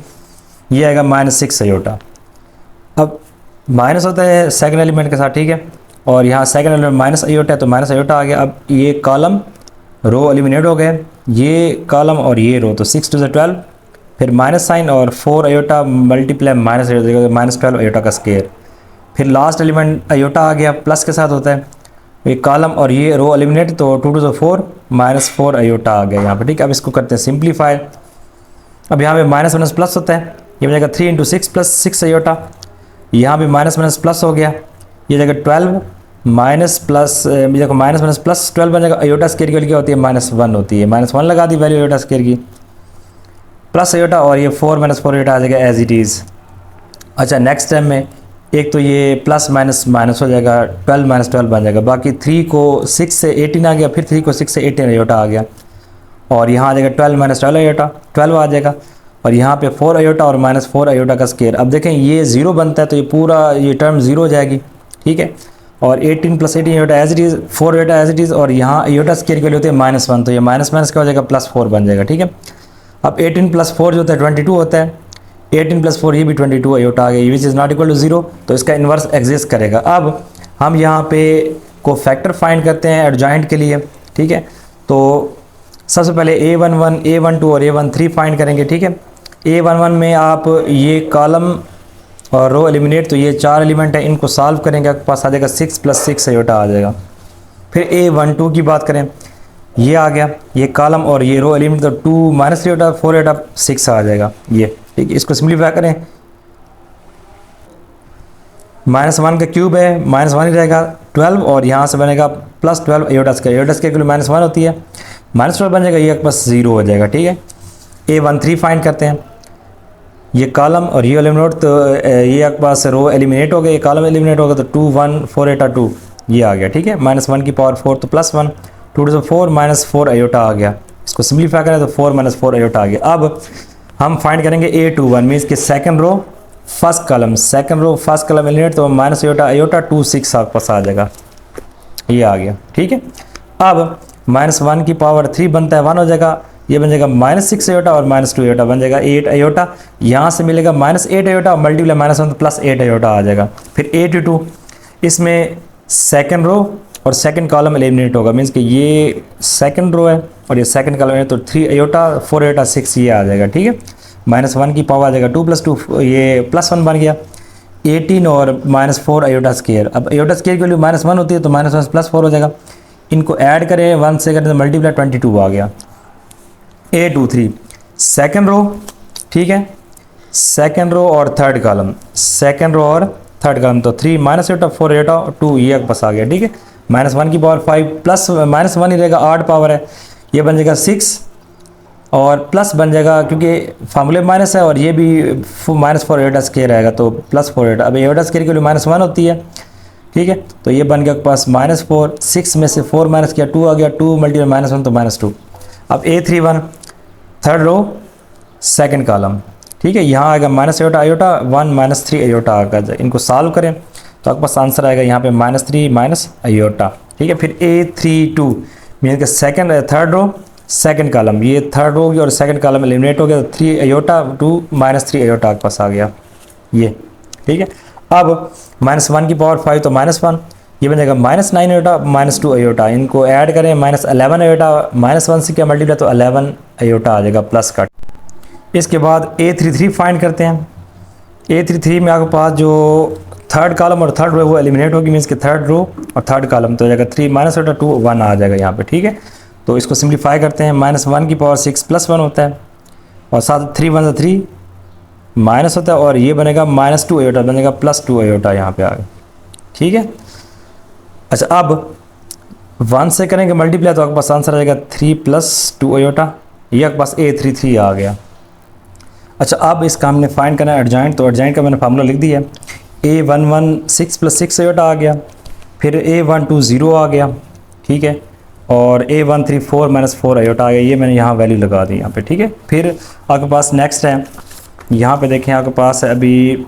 ये आएगा -6 आयोटा। अब माइनस होता है सेकंड एलिमेंट के साथ, ठीक है, और यहाँ सेकंड एलिमेंट माइनस आयोटा है तो माइनस आयोटा आ गया। अब ये कॉलम रो एलिमिनेट हो गए, ये कॉलम और ये रो, तो 6 2 12, फिर माइनस साइन और 4 iota multiply minus iota -12 iota का स्केयर। फिर लास्ट एलिमेंट आयोटा आ गया, प्लस के साथ होता है, ये कॉलम और ये रो एलिमिनेट, तो 2 2 4 -4 आयोटा आ गया यहाँ पे, ठीक है। अब इसको करते हैं सिंप्लीफाई। अब यहाँ पे माइनस माइनस प्लस होता है, ये बन जाएगा 3 × 6 + 6 आयोटा। यहाँ पे माइनस माइनस प्लस हो गया, ये जगह 12 माइनस प्लस, देखो माइनस माइनस प्लस 12 बन जाएगा। आयोटा स्केयर की वैल्यू क्या होती है -1 होती है, -1 लगा दी वैल्यू आयोटा स्केयर की, प्लस आयोटा और ये 4 -4 आयोटा आ जाएगा एज इट इज़। अच्छा नेक्स्ट स्टेप में एक तो ये प्लस माइनस माइनस हो जाएगा, 12 -12 बन जाएगा। बाकी 3 को 6 से 18 आ गया, फिर 3 को 6 से 18 आयोटा आ गया, और यहाँ आ जाएगा 12 -12 आयोटा 12 आ जाएगा, और यहाँ पे 4 आयोटा और -4 आयोटा का स्केयर। अब देखें ये 0 बनता है तो ये पूरा ये टर्म 0 हो जाएगी, ठीक है। और 18 + 18 iota as it is, 4 iota as it is, और यहाँ आयोटा स्केयर के लिए होते हैं -1, तो ये माइनस माइनस क्या हो जाएगा +4 बन जाएगा, ठीक है। अब 18 + 4 जो होता है 22 होता है, 18 + 4 ये भी 22 आयोटा आ गया, which is not equal to 0, तो इसका इन्वर्स एग्जिस्ट करेगा। अब हम यहाँ पे को फैक्टर फाइंड करते हैं एडजॉइंट के लिए, ठीक है। तो सबसे पहले A11 A12 और A13 फाइंड करेंगे, ठीक है। A11 में आप ये कॉलम और रो एलिमिनेट, तो ये 4 एलिमेंट है, इनको सॉल्व करेंगे, आपके पास आ जाएगा 6 + 6 आयोटा आ जाएगा। फिर A12 की बात करें, ये आ गया, ये कॉलम और ये रो एलिमेंट, तो 2 -3 आयोटा 4 आयोटा 6 आ जाएगा ये, ठीक है। इसको सिंप्लीफाई करें, -1 का क्यूब है, -1 ही रहेगा 12, और यहाँ से बनेगा +12 आयोटा स्केयर, आयोटा स्केयर के लिए -1 होती है, -12 बन जाएगा, ये बस 0 हो जाएगा, ठीक है। A13 फाइंड करते हैं, ये कॉलम और ये एलिमिनेट, तो ये आपके पास रो एलिमिनेट हो गया, ये कॉलम एलिमिनेट हो गया, तो 2 1 4 आयोटा 2 ये आ गया, ठीक है। -1 की पावर 4 तो +1, 2 2 4 -4 आयोटा आ गया। इसको सिंप्लीफाई करें तो 4 -4 आयोटा आ गया। अब हम फाइंड करेंगे A21 मीन्स कि second row first column, second row first column eliminate, तो माइनस आयोटा आयोटा 2 6 आपके पास आ जाएगा, ये आ गया, ठीक है। अब -1 की पावर 3 बनता है 1 हो जाएगा, ये बन जाएगा -6 आयोटा और -2 आयोटा बन जाएगा 8 आयोटा। यहाँ से मिलेगा -8 आयोटा और मल्टीप्लाई -1 तो +8 आयोटा आ जाएगा। फिर A22 इसमें सेकंड रो और सेकंड कॉलम एलिमिनेट होगा, मीन्स कि ये सेकंड रो है और ये सेकंड कॉलम है, तो 3 आयोटा 4 आयोटा 6 ये आ जाएगा, ठीक है। -1 की पावर आ जाएगा 2 + 2 ये +1 बन गया, 18 और -4 आयोटा स्केयर। अब आयोटा स्केयर की वैल्यू -1 होती है तो -1 +4 हो जाएगा, इनको ऐड करें 1 से करें तो मल्टीप्लाई 22 आ गया। A23 सेकंड रो, ठीक है, सेकंड रो और थर्ड कॉलम, सेकंड रो और थर्ड कॉलम, तो 3 आयोटा 4 आयोटा 2 ये बस आ गया, ठीक है। -1 की पावर 5 प्लस -1 ही रहेगा, 8 पावर है, ये बन जाएगा 6 और प्लस बन जाएगा क्योंकि फार्मूले माइनस है, और ये भी -4 आयोटा स्केयर आएगा तो +4 आयोटा। अब आयोटा स्केयर के लिए -1 होती है, ठीक है, तो ये बन गया पास -4, 6 में से 4 माइनस किया 2 आ गया, 2 मल्टीप्लाई -1 तो -2। अब A31 third row second column, ठीक है, यहाँ आएगा आयोटा आयोटा 1 -3 आयोटा आएगा। इनको सॉल्व करें तो आपके पास आंसर आएगा यहाँ पे -3 आयोटा, ठीक है। फिर A32 मीन के second third row second column, ये थर्ड रो होगी और सेकंड कॉलम एलिमिनेट हो गया, तो 3 आयोटा 2 -3 आयोटा आपके पास आ गया ये, ठीक है। अब -1 की पावर 5 तो -1, ये बन जाएगा -9 आयोटा -2 आयोटा, इनको ऐड करें -11 आयोटा, -1 से क्या मल्टीप्लाई तो 11 आयोटा आ जाएगा प्लस का। इसके बाद A33 फाइंड करते हैं। A33 में आपके पास जो थर्ड कॉलम और थर्ड रो वो एलिमिनेट होगी, मीन्स कि थर्ड रो और थर्ड कॉलम तो हो जाएगा 3 आयोटा 2 1 आ जाएगा यहाँ पे, ठीक है। तो इसको सिंप्लीफाई करते हैं, -1 की पावर 6 +1 होता है और साथ 3 1 3 माइनस होता है और ये बनेगा -2 आयोटा बनेगा +2 आयोटा यहाँ पे आ गया, ठीक है। अच्छा अब 1 से करेंगे मल्टीप्लाई तो आपके पास आंसर आ जाएगा 3 + 2 आयोटा, ये आपके पास A33 आ गया। अच्छा अब इसका हमने फाइंड करना है एडजॉइंट, तो एडजॉइंट का मैंने फार्मूला लिख दिया, A11 6 + 6 आयोटा आ गया, फिर A12 0 आ गया, ठीक है, और A13 4 - 4 आयोटा आ गया, ये मैंने यहाँ वैल्यू लगा दी यहाँ पे, ठीक है। फिर आपके पास नेक्स्ट है, यहाँ पे देखें आपके पास है अभी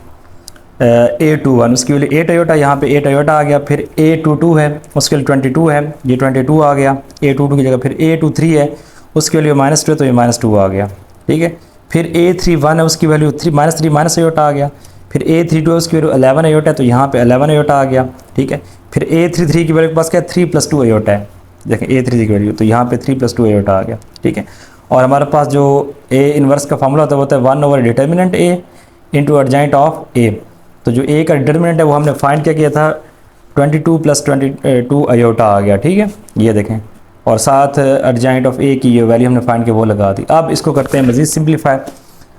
A21 उसकी वैल्यू 8 आयोटा, यहाँ पे 8 आयोटा आ गया। फिर A22 है उसके लिए 22 है, ये 22 आ गया A22 की जगह। फिर A23 है उसकी वैल्यू -2 है तो ये -2 आ गया, ठीक है। फिर A31 है उसकी वैल्यू -3 आयोटा आ गया। फिर A32 है उसकी वैल्यू 11 आयोटा है तो यहाँ पे 11 आयोटा आ गया, ठीक है। फिर A33 की वैल्यू के पास क्या है 3 + 2 आयोटा है, देखें A33 की वैल्यू तो यहाँ पे 3 + 2 आयोटा आ गया, ठीक है। और हमारे पास जो A इन्वर्स का फार्मूला होता है वो होता है 1 / determinant A into adjoint of A। तो जो A का डिटर्मिनेंट है वो हमने फाइंड क्या किया था 22 + 22 आयोटा आ गया, ठीक है, ये देखें। और साथ एडजॉइंट ऑफ A की ये वैल्यू हमने फाइंड के वो लगा दी। अब इसको करते हैं मज़ीद सिंप्लीफाई।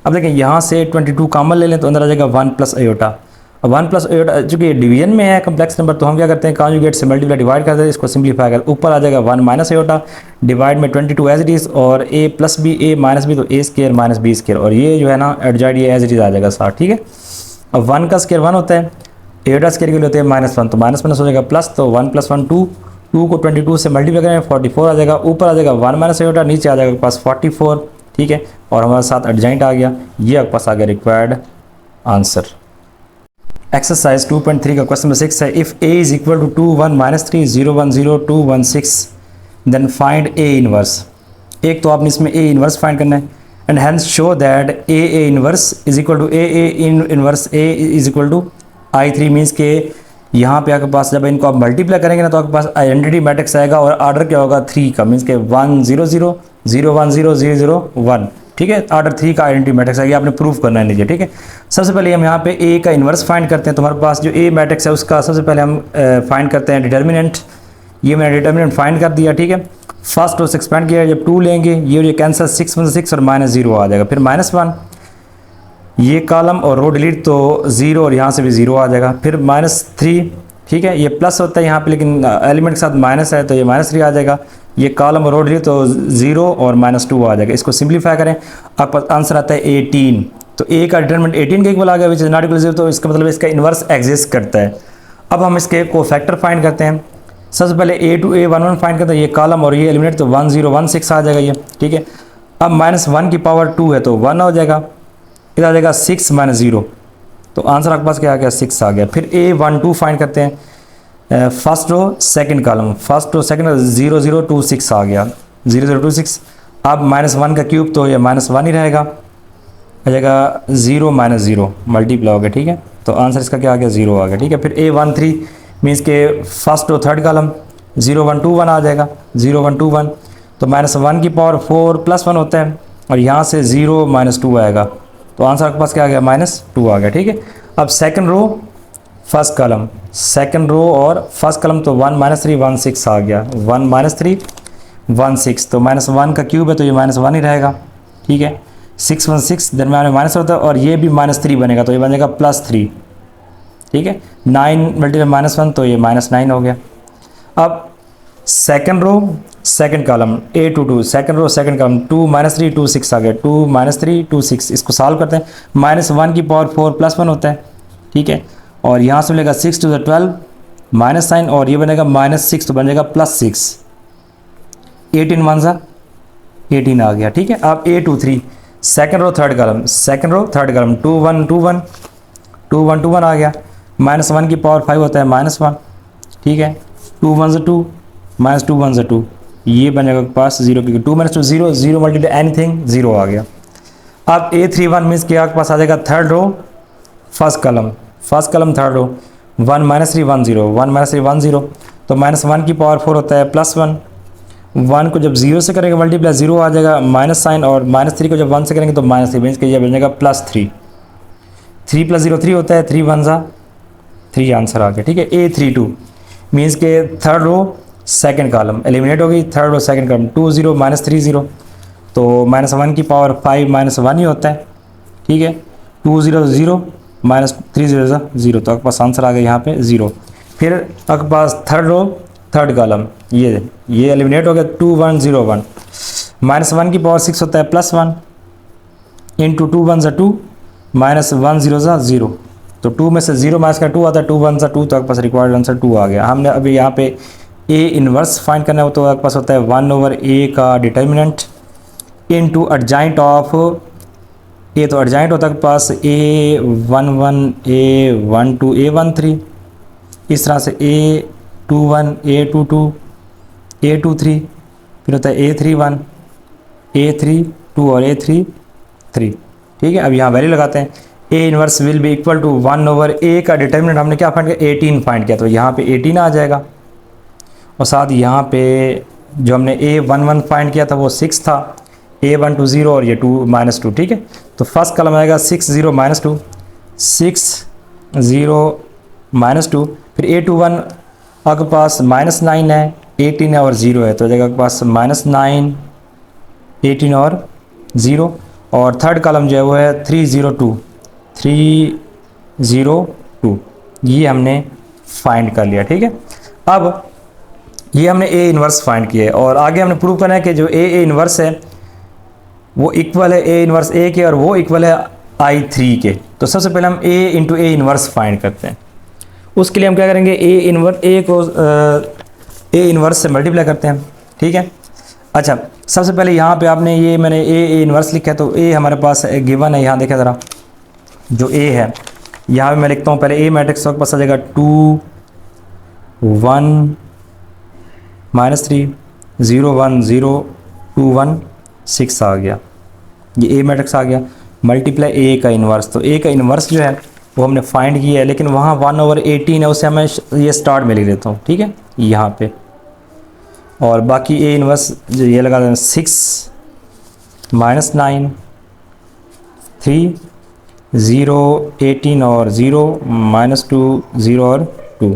अब देखें यहाँ से 22 कॉमन ले लें तो अंदर आ जाएगा 1 + आयोटा। अब 1 + आयोटा चूँकि डिवीजन में है कम्प्लेक्स नंबर तो हम क्या करते हैं कॉन्जुगेट से मल्टीप्लाई डिवाइड करते हैं, इसको सिंप्लीफाई करते हैं। ऊपर आ जाएगा 1 - आयोटा डिवाइड में 22 एज इट इज़ और A + B A - B तो A² - B² और ये जो है ना एडजॉइंट ये एज इट इज़ आ जाएगा साथ, ठीक है। अब 1 का स्क्वायर 1 होता है, आयोटा स्क्वायर के लिए होते हैं -1 तो -1 हो जाएगा प्लस, तो 1 + 1 2 2 को 22 से मल्टीप्लाई करें 44 आ जाएगा। ऊपर आ जाएगा 1 - आयोटा, नीचे आ जाएगा पास 44, ठीक है। और हमारे साथ एडजॉइंट आ गया, ये आपके पास आ गया रिक्वायर्ड आंसर। एक्सरसाइज 2.3 का क्वेश्चन नंबर 6 है, if A = 2 1 - 3 0 1 0 2 1 6 then find A inverse. एक तो आपने इसमें A इनवर्स फाइंड करना है and hence show that A inverse = A inverse A = I3 means के यहाँ पे आपके पास जब इनको आप मल्टीप्लाई करेंगे ना तो आपके पास आइडेंटिटी मैट्रिक्स आएगा और आर्डर क्या होगा 3 का, मीन्स के 1 0 0 0 1 0 0 0 1, ठीक है। आर्डर 3 का आइडेंटिटी मैट्रिक्स आएगा, आपने प्रूफ करना है नीचे, ठीक है। सबसे पहले हम यहाँ पे A का इन्वर्स फाइंड करते हैं। तो हमारे पास जो A मैट्रिक्स है उसका सबसे पहले हम फाइंड करते हैं डिटर्मिनेंट। ये मैंने डिटर्मिनेंट फाइंड कर दिया, ठीक है। फर्स्ट रो से एक्सपेंड किया, जब 2 लेंगे ये कैंसिल 6 1 6 और -0 आ जाएगा। फिर -1 ये कॉलम और रो डिलीट तो 0 और यहाँ से भी 0 आ जाएगा। फिर -3, ठीक है, ये प्लस होता है यहाँ पे लेकिन एलिमेंट के साथ माइनस है तो ये -3 आ जाएगा। ये कॉलम और रो डिलीट तो 0 और -2 आ जाएगा। इसको सिंप्लीफाई करें आपका आंसर आता है 18। तो A का डिटरमिनेंट 18 के इक्वल आ गया विच इज नॉट इक्वल 0, तो इसका मतलब इसका इन्वर्स एग्जिस्ट करता है। अब हम इसके कोफैक्टर फाइंड करते हैं। सबसे पहले A2 A11 फाइंड करते हैं, ये कॉलम और ये एलिमेंट तो 1 0 1 6 आ जाएगा ये, ठीक है। अब -1 की पावर 2 है तो 1 हो जाएगा, इधर आ जाएगा 6 - 0 तो आंसर आपके पास क्या आ गया 6 आ गया। फिर A12 फाइंड करते हैं, first row second column, first row second 0 0 2 6 आ गया 0 0 2 6। अब -1 का क्यूब तो ये -1 ही रहेगा, आ जाएगा 0 - 0 मल्टीप्लाई हो गया, ठीक है। तो आंसर इसका क्या आ गया 0 आ गया, ठीक है। फिर A13 मीन्स के फर्स्ट रो थर्ड कॉलम 0 1 2 1 आ जाएगा 0 1 2 1 तो -1 की पावर 4 + 1 होता है और यहाँ से 0 - 2 आएगा तो आंसर आपके पास क्या आ गया -2 आ गया, ठीक है। अब second row first column, second row और फर्स्ट कॉलम तो 1 - 3 1 6 आ गया 1 - 3 1 6 तो -1 का क्यूब है तो ये -1 ही रहेगा, ठीक है। 6 1 6 दरम्यान में माइनस होता है और ये भी -3 बनेगा तो ये बनेगा +3, ठीक है। 9 × -1 तो ये -9 हो गया। अब second row second column A22 second row second column 2 - 3 2 6 आ गया 2 - 3 2 6। इसको सॉल्व करते हैं, -1 की पावर 4 + 1 होता है, ठीक है। और यहाँ से मिलेगा 6 × 12 माइनस साइन और ये बनेगा -6 तो बनेगा +6 18 1 सा 18 आ गया, ठीक है। अब A23 second row third column, second row third column 2 1 2 1 2 1 2 1 आ गया। -1 की पावर 5 होता है -1, ठीक है। 2 1 2 -2 1 2 ये बनेगा पास 0 की 2 - 2 0 0 मल्टीप्लाई एनीथिंग 0 आ गया। अब A31 मीन्स के आपके पास आ जाएगा third row first column third row 1 minus 3 1 0, 1 minus 3 1 0, तो माइनस 1 की पावर 4 होता है प्लस 1। 1 को जब 0 से करेंगे मल्टीप्लाई 0 आ जाएगा माइनस साइन, और माइनस 3 को जब 1 से करेंगे तो माइनस 3 बेंच के बन जाएगा प्लस 3। 3 प्लस 0 3 होता है, 3 1 ज़ा 3 आंसर आ गया। ठीक है, A32 मीन्स के third row second column eliminate हो गई, third row second column 2 0 minus 3 0, तो माइनस 1 की पावर 5 माइनस 1 ही होता है। ठीक है, 2 0 0 माइनस 3 0 0, तो आपके पास आंसर आ गया यहाँ पे 0। फिर आपके पास थर्ड रो थर्ड कॉलम ये एलिमिनेट हो गया 2 1 0 1, माइनस 1 की पावर 6 होता है प्लस 1 इंटू 2 1 2 माइनस 1 0 0, तो 2 में से 0 माइनस का 2 आता है, 2 1 2, तो आपके पास रिक्वायर्ड आंसर 2 आ गया। हमने अभी यहाँ पे ए इनवर्स फाइंड करना हो, तो आपके पास होता है 1/a का determinant into adjoint of A, तो एडजॉइंट होता है आपके पास A11 A12 A13, इस तरह से A21 A22 A23, फिर होता है A31 A32 और A33। ठीक है, अब यहाँ वैल्यू लगाते हैं। A inverse will be equal to 1/a का डिटर्मिनेंट हमने क्या फाइंड किया 18 फाइंड किया, तो यहाँ पे 18 आ जाएगा, और साथ यहाँ पे जो हमने A11 फाइंड किया था वो 6 था, A12 0 और ये 2 -2। ठीक है, तो फर्स्ट कॉलम आएगा 6 0 -2 6 0 -2, फिर A21 आपके पास -9 है 18 है और 0 है, तो जगह आपके पास -9 18 और 0, और थर्ड कॉलम जो है वो है 302 302, ये हमने फाइंड कर लिया। ठीक है, अब ये हमने A इनवर्स फाइंड किया है, और आगे हमने प्रूव करना है कि जो A इनवर्स है वो इक्वल है A इनवर्स A के, और वो इक्वल है I3 के। तो सबसे पहले हम A into A inverse find करते हैं। उसके लिए हम क्या करेंगे, A को A इनवर्स से मल्टीप्लाई करते हैं। ठीक है, अच्छा सबसे पहले यहाँ पे आपने ये मैंने A इनवर्स लिखा है, तो A हमारे पास गिवन है, यहाँ देखें ज़रा जो A है, यहाँ पे मैं लिखता हूँ पहले A मैट्रिक्स आपके पास आ जाएगा 2 1 -3 0 1 0 2 1 6 आ गया, ये A मैट्रिक्स आ गया, मल्टीप्लाई A का इन्वर्स, तो A का इन्वर्स जो है वो हमने फाइंड किया है, लेकिन वहाँ 1/18 है, उसे मैं ये स्टार्ट में लिख देता हूँ। ठीक है, यहाँ पे, और बाकी A इन्वर्स जो ये लगा दें 6 -9 3 0 18 और 0 -2 0 और 2।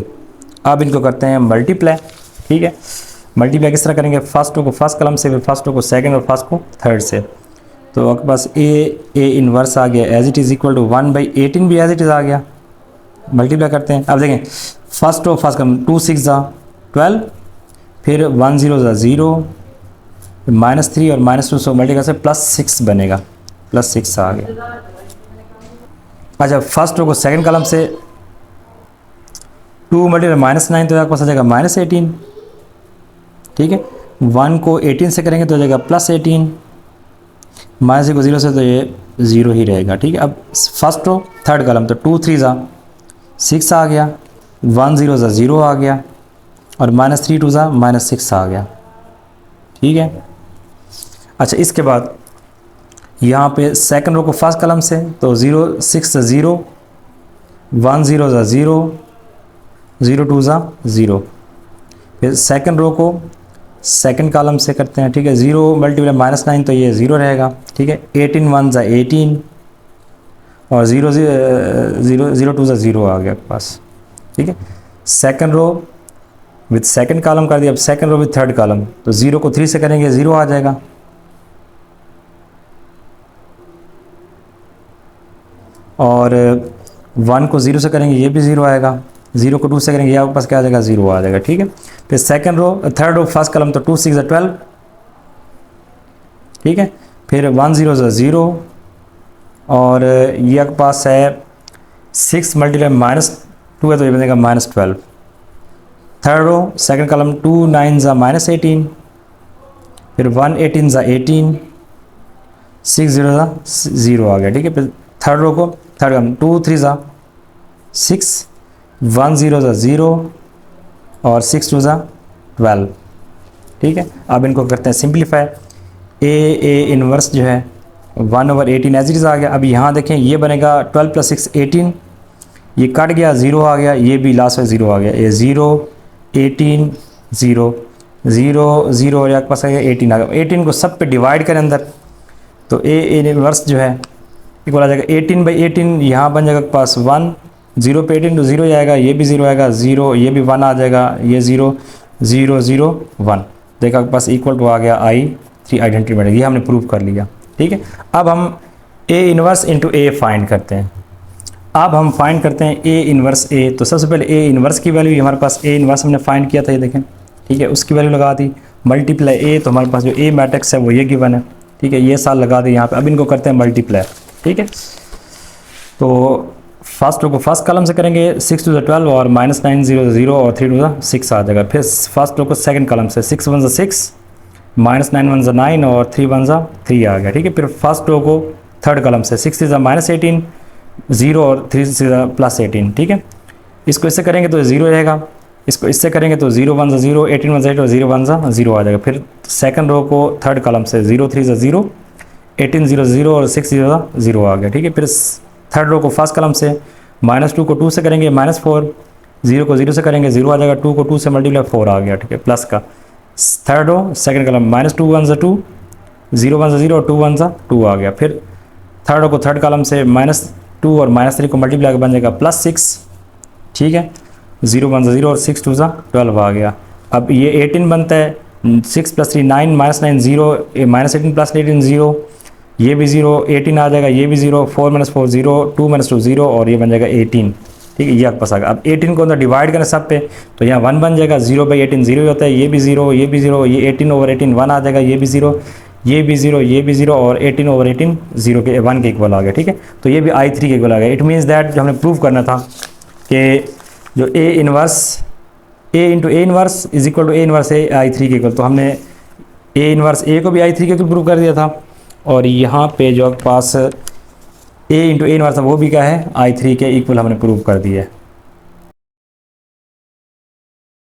अब इनको करते हैं मल्टीप्लाई। ठीक है, मल्टीप्लाई किस तरह करेंगे, फर्स्ट रो को फर्स्ट कलम से, फिर फर्स्ट रो को सेकंड और फर्स्ट को थर्ड से, तो आपके पास A इनवर्स आ गया as it is equal to 1/18 भी एज इट इज़ आ गया। मल्टीप्लाई करते हैं, अब देखें फर्स्ट रो फर्स्ट कलम 2 6 ज़ा 12, फिर 1 0 ज़ा 0 -3 और -2 से मल्टीप्लाई से +6 बनेगा, +6 आ गया। अच्छा फर्स्ट रो को सेकंड कलम से 2 मल्टीप्लाई -9, तो आपके पास आ जाएगा -18। ठीक है, 1 को 18 से करेंगे तो हो जाएगा +18, -0 को 0 से तो ये 0 ही रहेगा। ठीक है, अब फर्स्ट रो थर्ड कलम, तो 2 3 ज़ा 6 आ गया, 1 0 ज़ा 0 आ गया, और -3 2 ज़ा -6 आ गया। ठीक है, अच्छा इसके बाद यहाँ पे सेकंड रो को फर्स्ट कलम से, तो 0 6 ज़ा 0 1 0 ज़ा 0 0 2 ज़ा 0, फिर सेकंड रो को सेकंड कॉलम से करते हैं। ठीक है, 0 मल्टीप्लाई -9 तो ये 0 रहेगा। ठीक है, 18 1 ज़ा 18 और 0 0 2 ज़ा 0 आ गया आपके पास। ठीक है, second row with second column कर दिया, अब second row with third column, तो 0 को 3 से करेंगे 0 आ जाएगा, और 1 को 0 से करेंगे ये भी 0 आएगा, 0 को 2 से करेंगे आपके पास क्या आ जाएगा 0 आ जाएगा। ठीक है, फिर second row third row first column, तो 2 6 ज़ा 12। ठीक है, फिर 1 0 ज़ा 0, और ये आपके पास है 6 मल्टीप्लाई -2 है, तो ये बनेगा -12। थर्ड रो सेकंड कलम 2 9 ज़ा -18, फिर 1 18 ज़ा 18 6 0 ज़ा 0 आ गया। ठीक है, फिर थर्ड रो को थर्ड कलम 2 3 ज़ा 6 1 0 ज़ा 0 और 6 2 ज़ा 12। ठीक है, अब इनको करते हैं सिंप्लीफाई। A इनवर्स जो है 1/18 एज इट इज़ आ गया। अब यहाँ देखें ये बनेगा 12 + 6 18, ये कट गया, 0 आ गया, ये भी लास्ट में 0 आ गया, ये 0 18 0 0 0 और आपके पास आ गया 18 आ गया। 18 को सब पे डिवाइड करें अंदर, तो ए इनवर्स जो है इक्वल आ जाएगा 18/18, यहाँ बन जाएगा पास 1, 0 पे 18 तो 0 आएगा, ये भी 0 आएगा, 0 ये भी 1 आ जाएगा, ये 0 0 0 1, देखा आपके पास इक्वल टू आ गया I3 आइडेंटिटी मैट्रिक्स। ये हमने प्रूव कर लिया, ठीक है। अब हम A inverse into A find करते हैं। अब हम फाइंड करते हैं ए इनवर्स ए। तो सबसे पहले ए इनवर्स की वैल्यू हमारे पास ए इनवर्स हमने फाइंड किया था, ये देखें, ठीक है, उसकी वैल्यू लगा दी, मल्टीप्लाई ए, तो हमारे पास जो ए मैट्रिक्स है वो ये गिवन है, ठीक है, ये साल लगा दी यहाँ पे। अब इनको करते हैं मल्टीप्लाई, ठीक है। तो फर्स्ट रो को फर्स्ट कॉलम से करेंगे, 6 to the 12 और -9 0 0 और 3 to the 6 आ जाएगा। फिर फर्स्ट रो को सेकंड कॉलम से 6 1 6 -9 1 9 और 3 1 3 आ गया, ठीक है। फिर फर्स्ट रो को थर्ड कॉलम से 6 3 -18 0 और 3 +18, ठीक है। इसको इससे करेंगे तो 0 रहेगा, इसको इससे करेंगे तो 0 1 0 18 1 8 और 0 1 0 आ जाएगा। फिर सेकंड रो को थर्ड कॉलम से 0 3 0 18 0 0 और 6 0 0 आ गया, ठीक है। फिर थर्ड रो को फर्स्ट कॉलम से -2 को 2 से करेंगे -4, 0 को 0 से करेंगे 0 आ जाएगा, 2 को 2 से मल्टीप्लाई 4 आ गया, ठीक है, प्लस का। थर्ड रो सेकंड कॉलम -2 1 2 0 1 0 और 2 1 2 आ गया। फिर थर्ड रो को थर्ड कॉलम से -2 और -3 को मल्टीप्लाई बन जाएगा +6, ठीक है, 0 1 0 और 6 2 12 आ गया। अब ये 18 बनता है, 6 + 3 9 -9 0 -18 + 18 0, ये भी 0 18 आ जाएगा, ये भी 0 4 - 4 0 2 - 2 0 और ये बन जाएगा 18, ठीक है, ये आपके पास आ गया। अब 18 को अंदर डिवाइड करें सब पे, तो यहाँ 1 बन जाएगा, 0/18 0 ही होता है, ये भी 0 ये भी 0, ये 18/18 1 आ जाएगा, ये भी 0 ये भी 0 ये भी 0 और 18/18 0 के 1 के इक्वल आ गया, ठीक है। तो ये भी I3 के इक्वल आ गया। इट मीन्स दैट जो हमने प्रूव करना था कि जो A inverse A into A inverse is equal to A inverse A I3 के इक्वल, तो हमने ए इनवर्स ए को भी I3 के इक्वल प्रूव कर दिया था, और यहाँ पे जो आपके पास ए इंटू ए इनवर्स वो भी क्या है I3 के इक्वल हमने प्रूव कर दिया है।